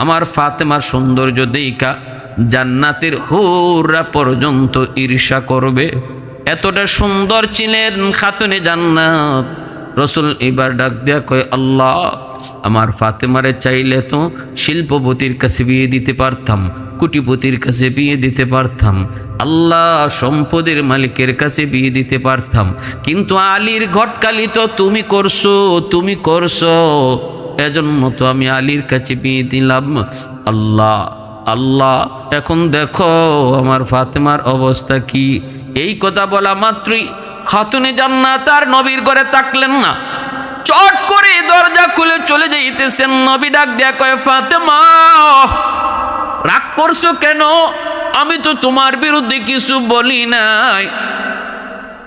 আমার ফাতেমার সৌন্দর্য দেইখা জান্নাতের হুররা পর্যন্ত ঈর্ষা করবে, এতটা সুন্দর ছিলেন খাতুনে জান্নাত। রসুল এবার ডাক দেয়া কয়, আল্লাহ, আমার ফাতেমারে চাইলে তো শিল্পপতির কাছে বিয়ে দিতে পারতাম, কোটিপতির কাছে বিয়ে দিতে পারতাম, আল্লাহ সম্পদের মালিকের কাছে বিয়ে দিতে পারতাম, কিন্তু আলীর ঘটকালি তো তুমি করছো, তুমি করছো, এজন্য তো আমি আলীর কাছে বিয়ে দিলাম। আল্লাহ, আল্লাহ, এখন দেখো আমার ফাতেমার অবস্থা কি। এই কথা বলা মাত্রই খাতুনে জান্নাত আর নবীর ঘরে তাকলেন না, চট করে দরজা খুলে চলে যাইতেছেন। নবী ডাক দেয়া কয়, ফাতেমা, রাগ করছো কেন? আমি তো তোমার বিরুদ্ধে কিছু বলি নাই।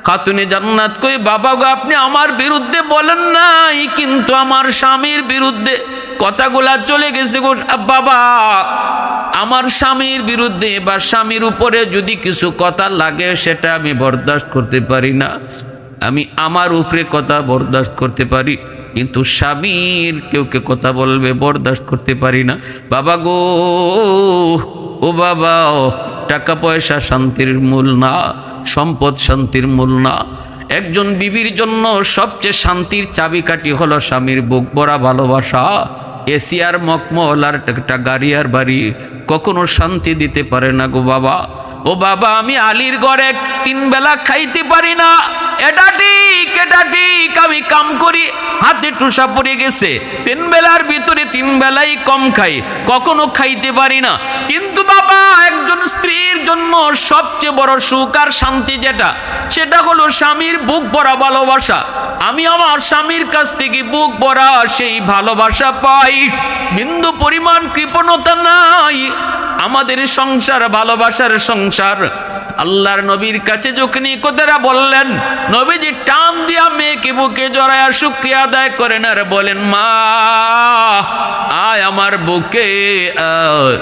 খাতুনে জান্নাত কই, বাবা গো, আপনি আমার বিরুদ্ধে বলেন নাই, কিন্তু আমার স্বামীর বিরুদ্ধে কথাগুলা চলে গেছে গো বাবা। আমার স্বামীর বিরুদ্ধে বা স্বামীর উপরে যদি কিছু কথা লাগে সেটা আমি বরদাস্ত করতে পারি না। আমি আমার উপরে কথা বরদাস্ত করতে পারি, কিন্তু স্বামীর কেউকে কথা বলবে বরদাস্ত করতে পারি না। বাবা গো, ও বাবা, টাকা পয়সা শান্তির মূল না, সম্পদ শান্তির মূল না। একজন বিবির জন্য সবচেয়ে শান্তির চাবিকাঠি হলো স্বামীর বুক ভরা ভালোবাসা। এসি আর মকমল আর একটা গাড়ি আর বাড়ি কখনো শান্তি দিতে পারে না গো বাবা। ও বাবা, আমি আলীর ঘরে 3 বেলা খাইতে পারি না, এটা ঠিক, এটা ঠিক। আমি কাম করি, হাতে টুসা পড়ে গেছে, 3 বেলার ভিতরে 3 বেলাই কম খাই, কখনো খাইতে পারি না। কিন্তু বাবা, একজন স্ত্রীর জন্য সবচেয়ে বড় সুখ আর শান্তি যেটা, সেটা হলো স্বামীর বুক ভরা ভালোবাসা। আমি আমার স্বামীর কাছ থেকে বুক ভরা সেই ভালোবাসা পাই, বিন্দু পরিমাণ কৃপণতা নাই। আমাদের সংসার ভালোবাসার সংসার। আল্লাহর নবীর কাছে যখন এই কথাটা বললেন, নবীজি টান দিয়া মেয়েকে বুকে জড়ায়া শুকরিয়া আদায় করেন আর বলেন, মা, আয় আমার বুকে আয়,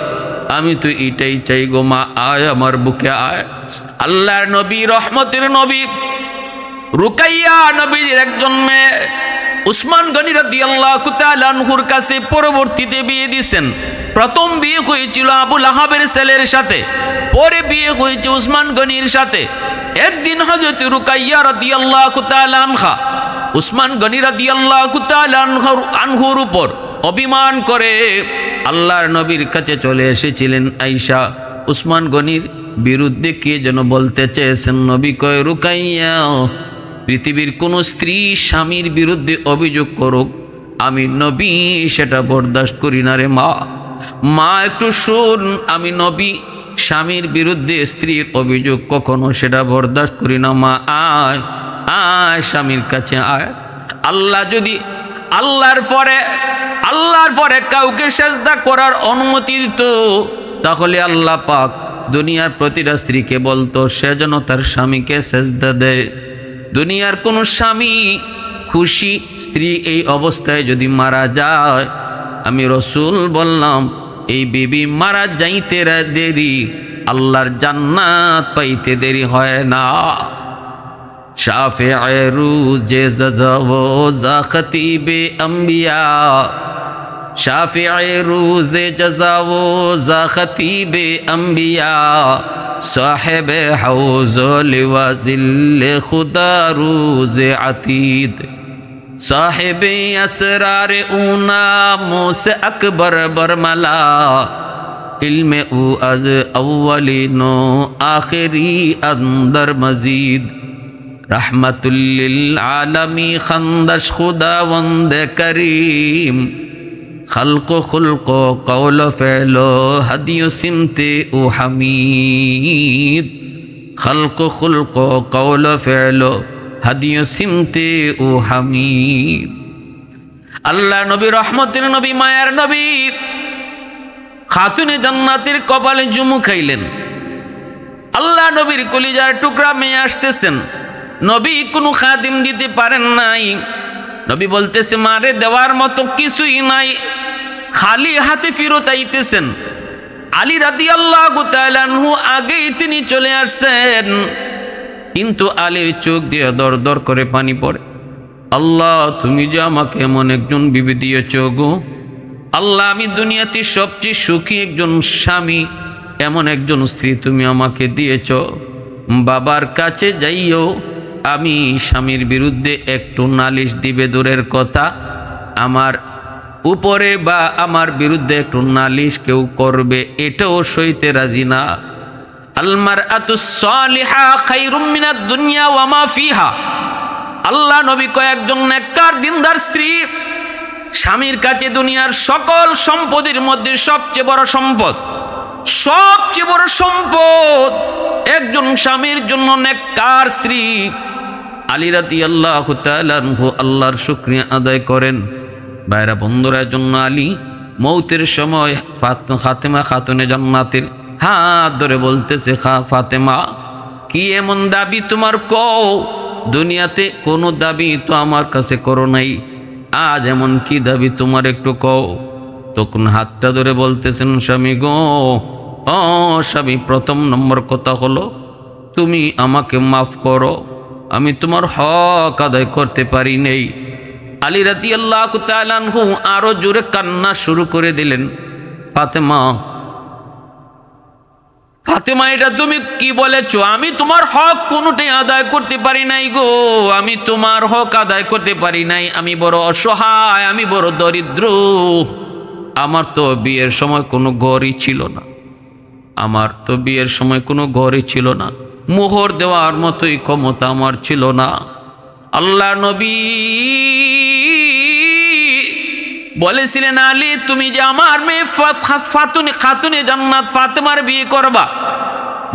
আমি তো এটাই চাই গো মা, আয় আমার বুকে আয়। আল্লাহর নবী, রহমতের নবী, রুকাইয়া নবীর একজন মেয়ে উসমান গনি রাদিয়াল্লাহু তাআলা আনহুর কাছে পরবর্তীতে বিয়ে দিয়েছেন। প্রথম বিয়ে হয়েছিল আবু লাহাবের ছেলের সাথে, পরে বিয়ে হয়েছে উসমান গনির সাথে। একদিন হযরত রুকাইয়া রাদিয়াল্লাহু তাআলা আনহা উসমান গনি রাদিয়াল্লাহু তাআলা আনহুর উপর অভিমান করে আল্লাহর নবীর কাছে চলে এসেছিলেন। আয়েশা উসমান গনির বিরুদ্ধে কে যেন বলতে চেয়েছেন। নবী কয়, রুকাইয়া, পৃথিবীর কোন স্ত্রী স্বামীর বিরুদ্ধে অভিযোগ করুক, আমি নবী সেটা বরদাস্ত করি না রে মা। মা একটু শুন, আমি নবী স্বামীর বিরুদ্ধে স্ত্রীর অভিযোগ কখনো সেটা বরদাস্ত করি না। মা, আয় আয় স্বামীর কাছে আয়। আল্লাহ যদি আল্লাহর পরে কাউকে সেজদা করার অনুমতি দিত, তাহলে আল্লাহ পাক দুনিয়ার প্রতিটা স্ত্রীকে বলতো সে যেন তার স্বামীকে সেজদা দেয়। দুনিয়ার কোন স্বামী খুশি স্ত্রী এই অবস্থায় যদি মারা যায়, আমি রসুল বললাম এই বিবি মারা যাইতে দেরি, আল্লাহর জান্নাত পাইতে দেরি হয় না। শাফিয়ে রুজে জাযা খতিবে আম্বিয়া, শাফিয়ে রুজে জাযা খতিবে আম্বিয়া, সাহেবে হাউজ লিওয়া জিল্লে খুদা রুজে আতীদ। साहिब असरार ऊना मुझसे अकबर बरमला इल्म उ अज अव्वलिनो आखिरी अंदर मजीद रहमतुल्लिल आलमी खंदश खुदावंद करीम खल्को खुल्को कौल फ़ैलो हदियो सिमते ओ हमीद खल्को खुल्को कौल फ़ैलो हदियो सिमते ओ हमीद। अल्लाह नबी रहमतेर नबी मायार नबी खातुने जन्नातेर कपाले चुमु खाइलेन। अल्लाह नबीर कलिजार टुकरा मेये आसतेছেন, नबी कोनो खादिम दिते पारेन नाई। नबी बोलतेছে मारे देवार मतो किछुई नाई, खाली हाथे फिरत आइतेছেন। आली रादियाल्लाहु ताआला अन्हु আগেই তিনি চলে আসছেন, কিন্তু আলীর চোখ দিয়ে দর দর করে পানি পড়ে। আল্লাহ তুমি যে আমাকে এমন একজন বিবি দিয়েছো গো আল্লাহ, আমি দুনিয়াতে সবচেয়ে সুখী একজন স্বামী, এমন একজন স্ত্রী তুমি আমাকে দিয়েছ। বাবার কাছে যাইও, আমি স্বামীর বিরুদ্ধে একটু নালিশ দিবে দূরের কথা, আমার উপরে বা আমার বিরুদ্ধে একটু নালিশ কেউ করবে এটাও সইতে রাজি না। আল মারআতুস সালিহা খায়রুম মিনাদ দুনিয়া ওয়া মা ফিহা। আল্লাহ নবী কয় একজন নেককার দিনদার স্ত্রী স্বামীর কাছে দুনিয়ার সকল সম্পদের মধ্যে সবচেয়ে বড় সম্পদ, সবচেয়ে বড় সম্পদ একজন স্বামীর জন্য নেককার স্ত্রী। আলী রাদিয়াল্লাহু তাআলা আনহু আল্লাহর শুকরিয়া আদায় করেন। ভাইরা বন্ধুরা, জন্য আলী মৌতের সময় ফাতেমা খাতুনে জান্নাতের হাত ধরে বলতেছে, ফাতেমা কি এমন দাবি তোমার কও, দুনিয়াতে কোনো দাবি তো আমার কাছে করো নাই, আজ এমন কি দাবি তোমার একটু কও। তখন হাতটা ধরে বলতেছেন, স্বামী গো, ও স্বামী, প্রথম নম্বর কথা হলো তুমি আমাকে মাফ করো, আমি তোমার হক আদায় করতে পারি নাই। আলী রাদিয়াল্লাহু তাআলা আনহু আরো জোরে কান্না শুরু করে দিলেন। ফাতেমা, ফাতেমা এটা তুমি কি বলেছো, আমি তোমার হক কোনোটাই আদায় করতে পারি নাই গো, আমি তোমার হক আদায় করতে পারি নাই, আমি বড় অসহায়, আমি বড় দরিদ্র, আমার তো বিয়ের সময় কোনো ঘরই ছিল না, আমার তো বিয়ের সময় কোনো ঘরই ছিল না, মোহর দেওয়ার মতোই ক্ষমতা আমার ছিল না। আল্লাহ নবী বলেছিলেন, আলী তুমি যে আমার মেয়ে খাতুনে জান্নাত ফাতেমার বিয়ে করবা,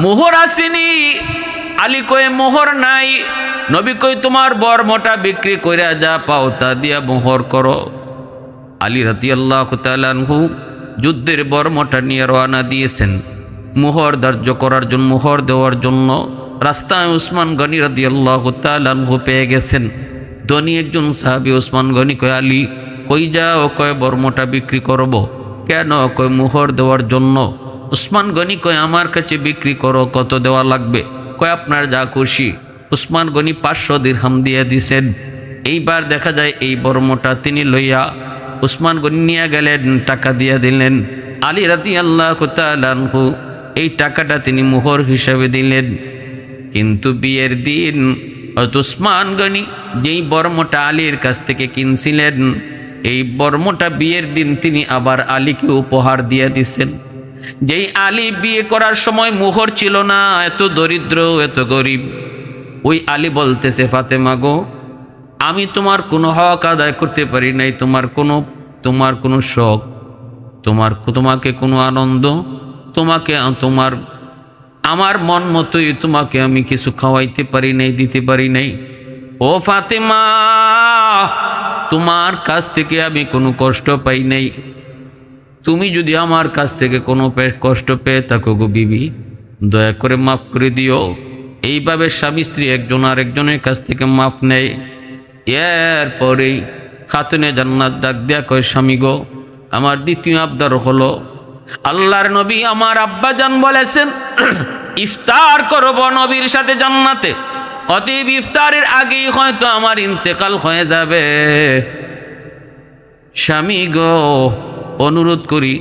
মোহর আসেনি। আলী কয়ে মোহর নাই। নবী কই তোমার বর্মটা বিক্রি করে যা পাও তা দিয়া মোহর করো। আলী রাদিয়াল্লাহু তাআলা আনহু যুদ্ধের বর্মটা নিয়ে রওনা দিয়েছেন মোহর ধার্য করার জন্য, মোহর দেওয়ার জন্য। রাস্তায় উসমান গনি রাদিয়াল্লাহু তাআলা আনহু পেয়ে গেছেন। ধনী একজন সাহাবী উসমান গনি কয়, আলী কই যাও? কয় বর্মটা বিক্রি করব। কেন? কয় মোহর দেওয়ার জন্য। উসমান গনি কয় আমার কাছে বিক্রি করো, কত দেওয়া লাগবে? কয় আপনার যা খুশি। উসমান গনি 500 দিরহাম দিয়ে দিছেন। এইবার দেখা যায় এই বর্মটা তিনি লইয়া উসমান গনি নিয়ে গেলেন, টাকা দিয়ে দিলেন। আলী রাদিয়াল্লাহু তাআলা আনহু এই টাকাটা তিনি মোহর হিসাবে দিলেন। কিন্তু বিয়ের দিন উসমান গনি যেই বর্মটা আলীর কাছ থেকে কিনছিলেন, এই বর্মটা বিয়ের দিন তিনি আবার আলীকে উপহার দিয়ে দিছেন। যেই আলী বিয়ে করার সময় মোহর ছিল না, এত দরিদ্র, এত গরিব, ওই আলী বলতেছে, ফাতেমা গো, আমি তোমার কোনো হক আদায় করতে পারি নাই, তোমার কোনো শখ, তোমাকে কোনো আনন্দ, তোমাকে আমার মন মতোই তোমাকে আমি কিছু খাওয়াইতে পারি নাই, দিতে পারি নাই। ও ফাতেমা, তোমার কাছ থেকে আমি কোনো কষ্ট পাই নাই, তুমি যদি আমার কাছ থেকে কোনো কষ্ট পেয়ে থাকো গো বিবি, দয়া করে মাফ করে দিও। এইভাবে স্বামী স্ত্রী একজন আরেকজনের কাছ থেকে মাফ নেয়। এরপরেই খাতুনে জান্নাত ডাক দেয়া কয়, স্বামী গো, আমার দ্বিতীয় আবদার হলো, আল্লাহর নবী আমার আব্বাজান বলেছেন ইফতার করব নবীর সাথে জান্নাতে, অতএব ইফতারের আগেই হয়তো আমার ইন্তেকাল হয়ে যাবে। স্বামী গো, অনুরোধ করি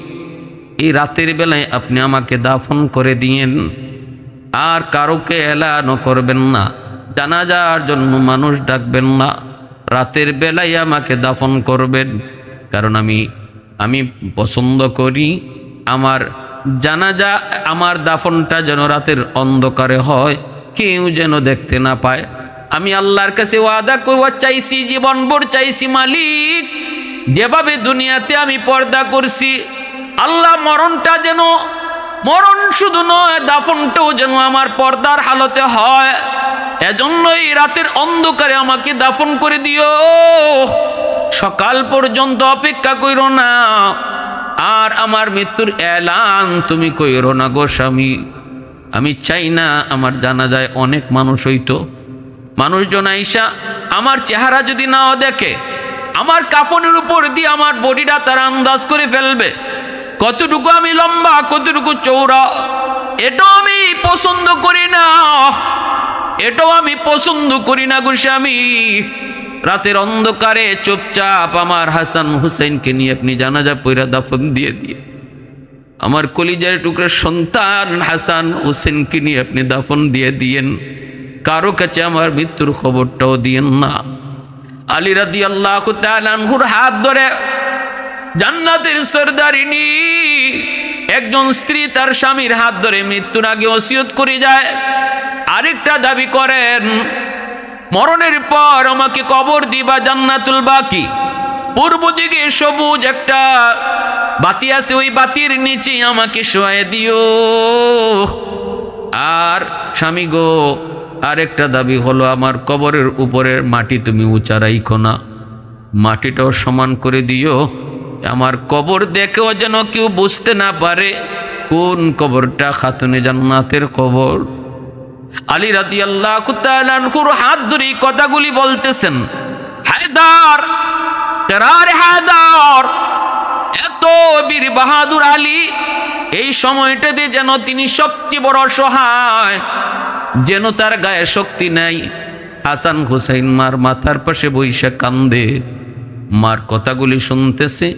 এই রাতের বেলায় আপনি আমাকে দাফন করে দিয়েন, আর কারোকে এলানও করবেন না, জানাজার জন্য মানুষ ডাকবেন না। রাতের বেলায় আমাকে দাফন করবেন, কারণ আমি পছন্দ করি আমার জানাজা, আমার দাফনটা যেন রাতের অন্ধকারে হয়, কেউ যেন দেখতে না পায়। আমি আল্লাহর কাছে ওয়াদা করব, চাইছি জীবনভর চাইছি, মালিক যেভাবে দুনিয়াতে আমি পর্দা করছি, আল্লাহ মরণটা যেন, মরণ শুধু নয় দাফনটাও যেন আমার পর্দার হালতে হয়। এজন্যই রাতের অন্ধকারে আমাকে দাফন করে দিও, সকাল পর্যন্ত অপেক্ষা কইরো না, আর আমার মৃত্যুর এলান তুমি কইরো না গো স্বামী। আমি চাই না আমার জানাজায় অনেক মানুষ হইতো, মানুষজন আইসা আমার চেহারা যদি নাও দেখে, আমার কাফনের উপর দিয়ে আমার বডিটা তারা আন্দাজ করে ফেলবে, কতটুকু আমি লম্বা, কতটুকু চৌড়া। এটাও আমি পছন্দ করি না, এটাও আমি পছন্দ করি না গো স্বামী। রাতের অন্ধকারে চুপচাপ আমার হাসান হুসেনকে নিয়ে আপনি জানাজা পয়রা দাফন দিয়ে দিয়ে, আমার কলিজার টুকরা সন্তান হাসান হুসেনকে নিয়ে আপনি দাফন দিয়ে দিয়েন, কারো কাছে আমার মৃত্যুর খবরটাও দিয়েন না। আলী রাদিয়াল্লাহু তাআলা আনহুর হাত ধরে জান্নাতের সরদারিনী একজন স্ত্রী তার স্বামীর হাত ধরে মৃত্যুর আগে ওসিয়ত করে যায়, আরেকটা দাবি করেন, মরণের পর আমাকে কবর দিবা জান্নাতুল বাকি, পূর্ব দিকে সবুজ একটা বাতি আছে, ওই বাতির নিচে আমাকে শোয়ায় দিও। আর স্বামী গো, আরেকটা দাবি হলো, আমার কবরের উপরের মাটি তুমি উঁচা রাইখো না, মাটিটাও সমান করে দিও, আমার কবর দেখেও যেন কেউ বুঝতে না পারে কোন কবরটা খাতুনে জান্নাতের কবর। আলী রাদিয়াল্লাহু তাআলা আনহুর হাত ধরে কথাগুলি বলতেছেন, হায়দার, কেরার হায়দার, এত বীর বাহাদুর আলী, এই সময়টাতে যেন তিনি সবচেয়ে বড় অসহায়, যেন তার গায়ে শক্তি নাই। হাসান হুসাইন মার মাথার পাশে বৈশা কান্দে, মার কথাগুলি শুনতেছে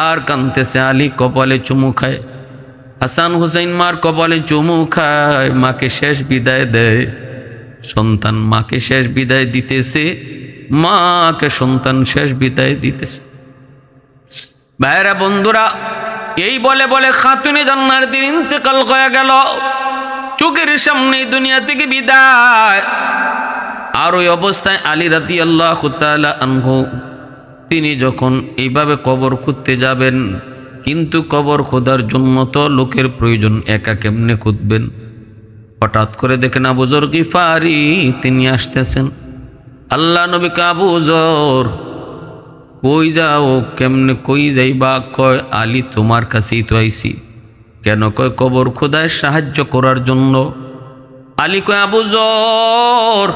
আর কান্দতেছে। আলী কপালে চুমু খায়, হাসান হুসাইন মার কপালে চুমু খায়, মাকে শেষ বিদায় দেয়। সন্তান মাকে শেষ বিদায় দিতেছে, মাকে সন্তান শেষ বিদায় দিতেছে। ভাইরা বন্ধুরা, এই বলে বলে খাতুনে জান্নাতের ইন্তেকাল হয়ে গেল, চোখের সামনে দুনিয়া থেকে বিদায়। আর ওই অবস্থায় আলী রাদিয়াল্লাহু তাআলা আনহু তিনি যখন এইভাবে কবর খুঁজতে যাবেন, কিন্তু কবর খোদার জন্য তো লোকের প্রয়োজন, একা কেমনে খুঁজবেন? হঠাৎ করে দেখেন আবু যর গিফারি তিনি আসতেছেন। আল্লাহ নবী কে, আবু যর কই যাও? কেমনে কই যাইবা? কয় আলী তোমার কাছেই তো আইছি। কেন? কয় কবর খোদায় সাহায্য করার জন্য। আলী কয় আবু যর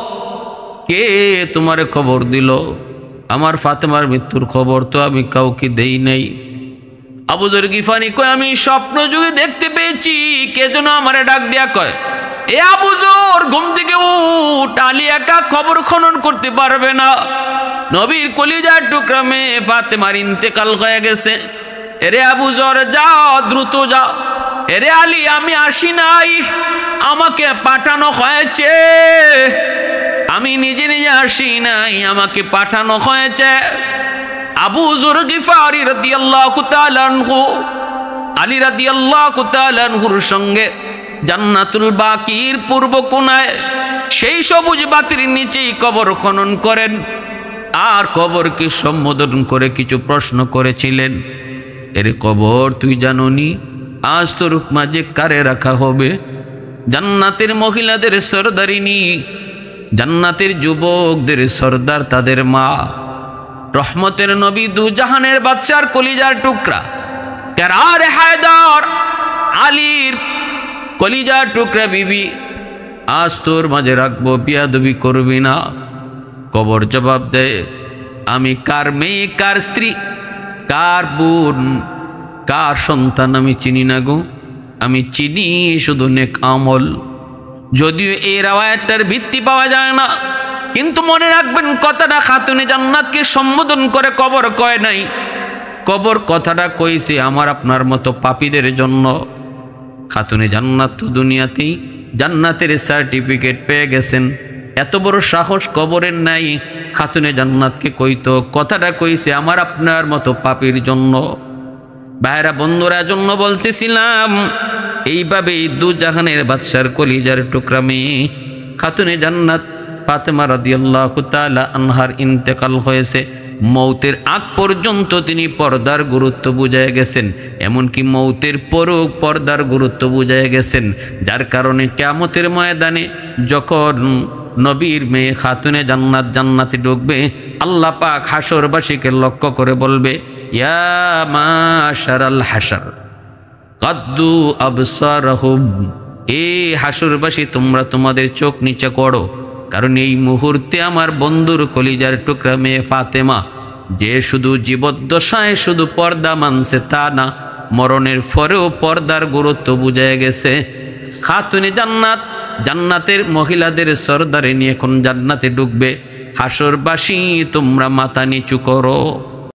কে তোমারে খবর দিল? আমার ফাতেমার মৃত্যুর খবর তো আমি কাউকে দেই নাই। আবু যর গিফারি কয় আমি স্বপ্ন যুগে দেখতে পেয়েছি, কে যেন আমারে ডাক দিয়া কয়, এ আবু যর ঘুম থেকে উঠ, আলী একা খবর খনন করতে পারবে না, নবীর কলিজার টুকরা মেয়ে ফাতেমার ইন্তেকাল হয়ে গেছে। এরে আবু যর যাও, দ্রুত যাও। এরে আলী আমি আসি নাই, আমাকে পাঠানো হয়েছে, আমি নিজে নিজে আসি নাই, আমাকে পাঠানো হয়েছে। আবু যর গিফারি রাদিয়াল্লাহু তাআলা আনহু আলী রাদিয়াল্লাহু তাআলা আনহুর সঙ্গে জান্নাতুল বাকির পূর্ব কোণায় সেই সবুজ বাতির নিচেই কবর খনন করেন, আর কবরকে সম্বোধন করে কিছু প্রশ্ন করেছিলেন। এরে কবর, তুই জানোনি আজ তোর মাঝে কারে রাখা হবে? জান্নাতের মহিলাদের সরদারিনী, জান্নাতের যুবকদের সর্দার তাদের মা, রহমতের নবী দু জাহানের বাদশার কলিজার টুকরা কেরার হায়দার আলীর কলিজার টুকরা বিবি, আজ তোর মাঝে রাখবো, বিয়াদবি করবি না। কবর জবাব দেয়, আমি কার মেয়ে, কার স্ত্রী, কার বোন, কার সন্তান আমি চিনি না গো, আমি চিনি শুধু নেক আমল। যদিও এই রাওয়ায়াতটার ভিত্তি পাওয়া যায় না, কিন্তু মনে রাখবেন কথাটা খাতুনে জান্নাতকে সম্বোধন করে কবর কয় নাই, কবর কথাটা কইছে আমার আপনার মতো পাপীদের জন্য। খাতুনে জান্নাত তো দুনিয়াতেই জান্নাতের সার্টিফিকেট পেয়ে গেছেন, এত বড় সাহস কবরের নাই। খাতুনে জান্নাতকে কইতো, কথাটা কইছে আমার আপনার মতো পাপীর জন্য। ভাইরা বন্ধুরা, জন্য বলতেছিলাম এইভাবেই দু জাহানের বাদশার কলিজার টুকরা মেয়ে খাতুনে জান্নাত ফাতেমা রাদিয়াল্লাহু তাআলা আনহার ইন্তেকাল হয়েছে। মৌতের আগ পর্যন্ত তিনি পর্দার গুরুত্ব বুঝায় গেছেন, এমনকি মৌতের পরও পর্দার গুরুত্ব বুঝায় গেছেন। যার কারণে কিয়ামতের ময়দানে যখন নবীর মেয়ে খাতুনে জান্নাত জান্নাতে ঢুকবে, আল্লাহ পাক হাসরবাসীকে লক্ষ্য করে বলবে, ইয়া মাশারাল হাসর কাদ্দু আবসারহুম, এ হাসরবাসী তোমরা তোমাদের চোখ নিচে করো, কারণ এই মুহূর্তে আমার বন্ধুর কলিজার টুকরা মেয়ে ফাতেমা, যে শুধু জীবদ্দশায় শুধু পর্দা মানছে তা না, মরণের পরেও পর্দার গুরুত্ব বুঝায় গেছে। খাতুনে জান্নাত জান্নাতের মহিলাদের সরদারে নিয়ে এখন জান্নাতে ঢুকবে। হাসরবাসী তোমরা মাথা নিচু করো।